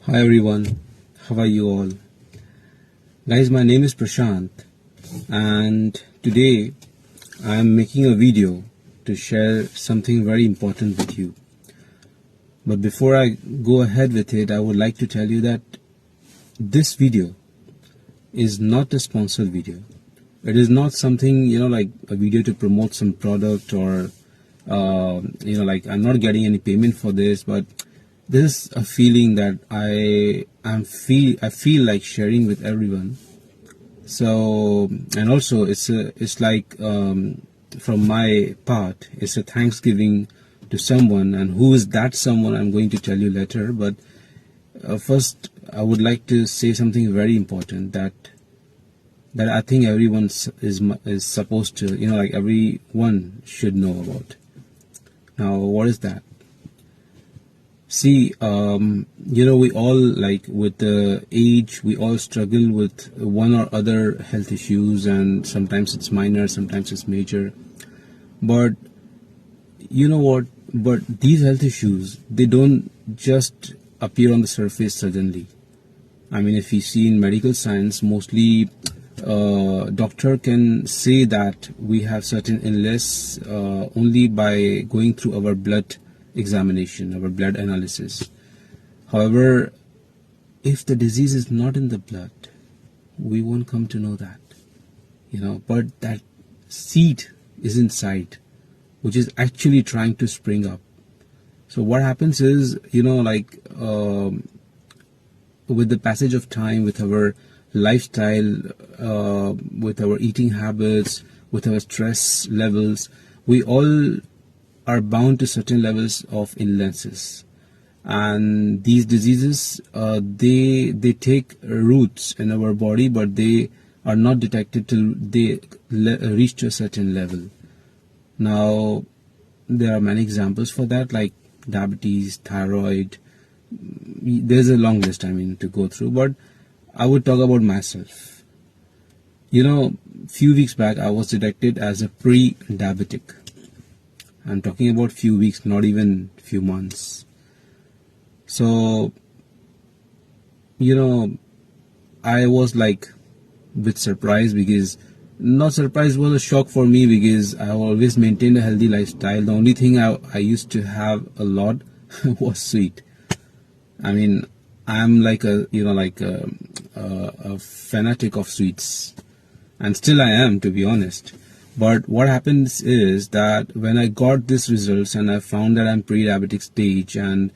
Hi everyone, how are you all? Guys, my name is Prashant and today I am making a video to share something very important with you. But before I go ahead with it, I would like to tell you that this video is not a sponsored video. It is not something, like a video to promote some product or, like I'm not getting any payment for this, but this is a feeling that I feel like sharing with everyone. So, and also it's like from my part, it's a Thanksgiving to someone, and who is that someone I'm going to tell you later. But first, I would like to say something very important that I think everyone is supposed to, like everyone should know about. Now, what is that? See, we all, like with the age, we all struggle with one or other health issues, and sometimes it's minor, sometimes it's major. But you know what? But these health issues, they don't just appear on the surface suddenly. I mean, if you see in medical science, mostly doctor can say that we have certain illness only by going through our blood examination, our blood analysis. However, if the disease is not in the blood, we won't come to know that, but that seed is inside, which is actually trying to spring up. So what happens is, with the passage of time, with our lifestyle, with our eating habits, with our stress levels, we all are bound to certain levels of illnesses, and these diseases they take roots in our body, but they are not detected till they reach to a certain level. Now, there are many examples for that, like diabetes, thyroid. There's a long list, to go through, but I would talk about myself. Few weeks back I was detected as a pre-diabetic. I'm talking about few weeks, not even few months. So, I was like a bit surprised, because not surprised, was a shock for me, because I always maintained a healthy lifestyle. The only thing I used to have a lot was sweet. I'm like a fanatic of sweets, and still I am, to be honest. But what happens is that when I got these results and I found that I'm pre-diabetic stage, and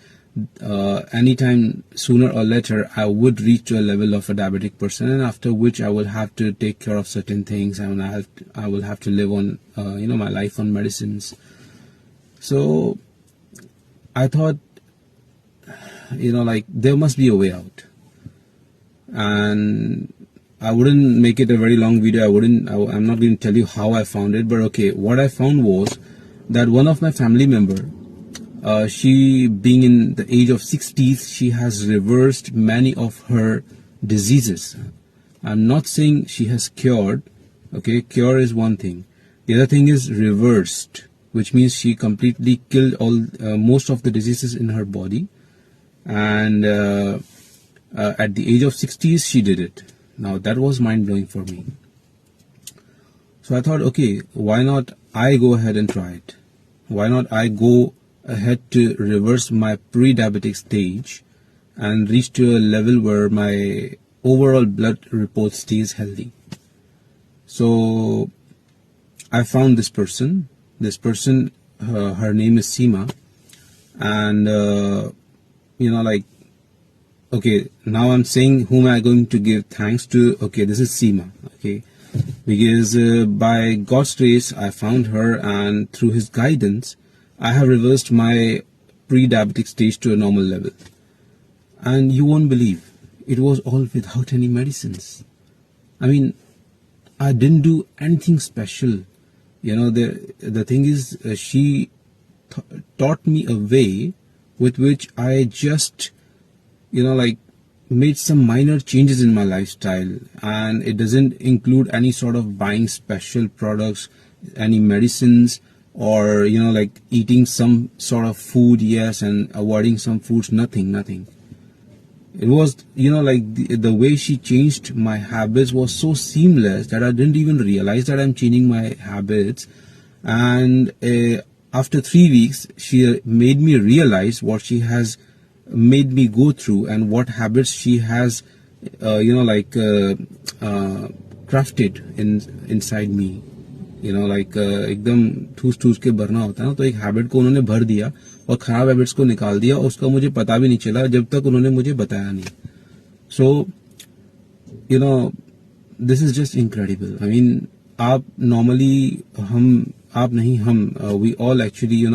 anytime sooner or later I would reach to a level of a diabetic person, and after which I will have to take care of certain things, and I will have to live on my life on medicines. So I thought, there must be a way out, and I wouldn't make it a very long video. I'm not going to tell you how I found it, but okay, what I found was that one of my family member, she being in the age of 60s, she has reversed many of her diseases. I'm not saying she has cured. Okay, cure is one thing. The other thing is reversed, which means she completely killed most of the diseases in her body, and at the age of 60s she did it. Now, that was mind-blowing for me. So I thought, okay, why not I go ahead and try it? Why not I go ahead to reverse my pre-diabetic stage and reach to a level where my overall blood report stays healthy? So I found this person. Her name is Seema, and okay, now I'm saying whom am I going to give thanks to. Okay, this is Seema. Okay, because by God's grace I found her, and through His guidance I have reversed my pre-diabetic stage to a normal level. And you won't believe, it was all without any medicines. I didn't do anything special. The thing is, she taught me a way with which I just made some minor changes in my lifestyle, and it doesn't include any sort of buying special products, any medicines, or eating some sort of food, yes, and avoiding some foods. Nothing. It was, like the way she changed my habits was so seamless that I didn't even realize that I'm changing my habits. And after 3 weeks, she made me realize what she has made me go through and what habits she has, crafted inside me. एकदम ठूस ठूस के भरना होता है ना, तो एक हैबिट को उन्होंने भर दिया और खराब हैबिट्स को निकाल दिया, और उसका मुझे पता भी नहीं चला जब तक उन्होंने मुझे बताया नहीं. So this is just incredible. I mean, आप नॉर्मली हम we all actually,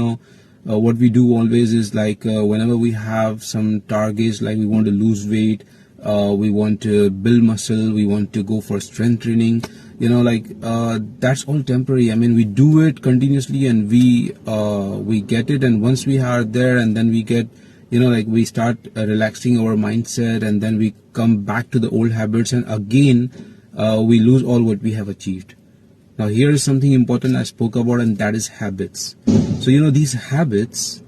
what we do always is like, whenever we have some targets, like we want to lose weight, we want to build muscle, we want to go for strength training, that's all temporary. I mean, we do it continuously and we get it, and once we are there, and then we get, we start relaxing our mindset, and then we come back to the old habits, and again we lose all what we have achieved. Now here is something important I spoke about, and that is habits. So these habits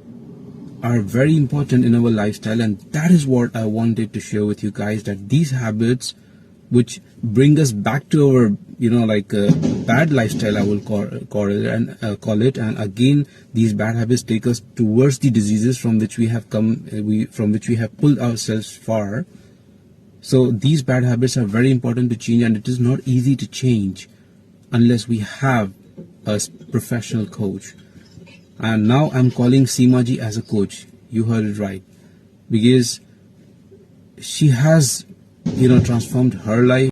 are very important in our lifestyle, and that is what I wanted to share with you guys, that these habits which bring us back to our bad lifestyle, I will call it, and again these bad habits take us towards the diseases from which we have from which we have pulled ourselves far. So these bad habits are very important to change, and it is not easy to change unless we have a professional coach. And now I'm calling Seemaji as a coach. You heard it right, because she has transformed her life.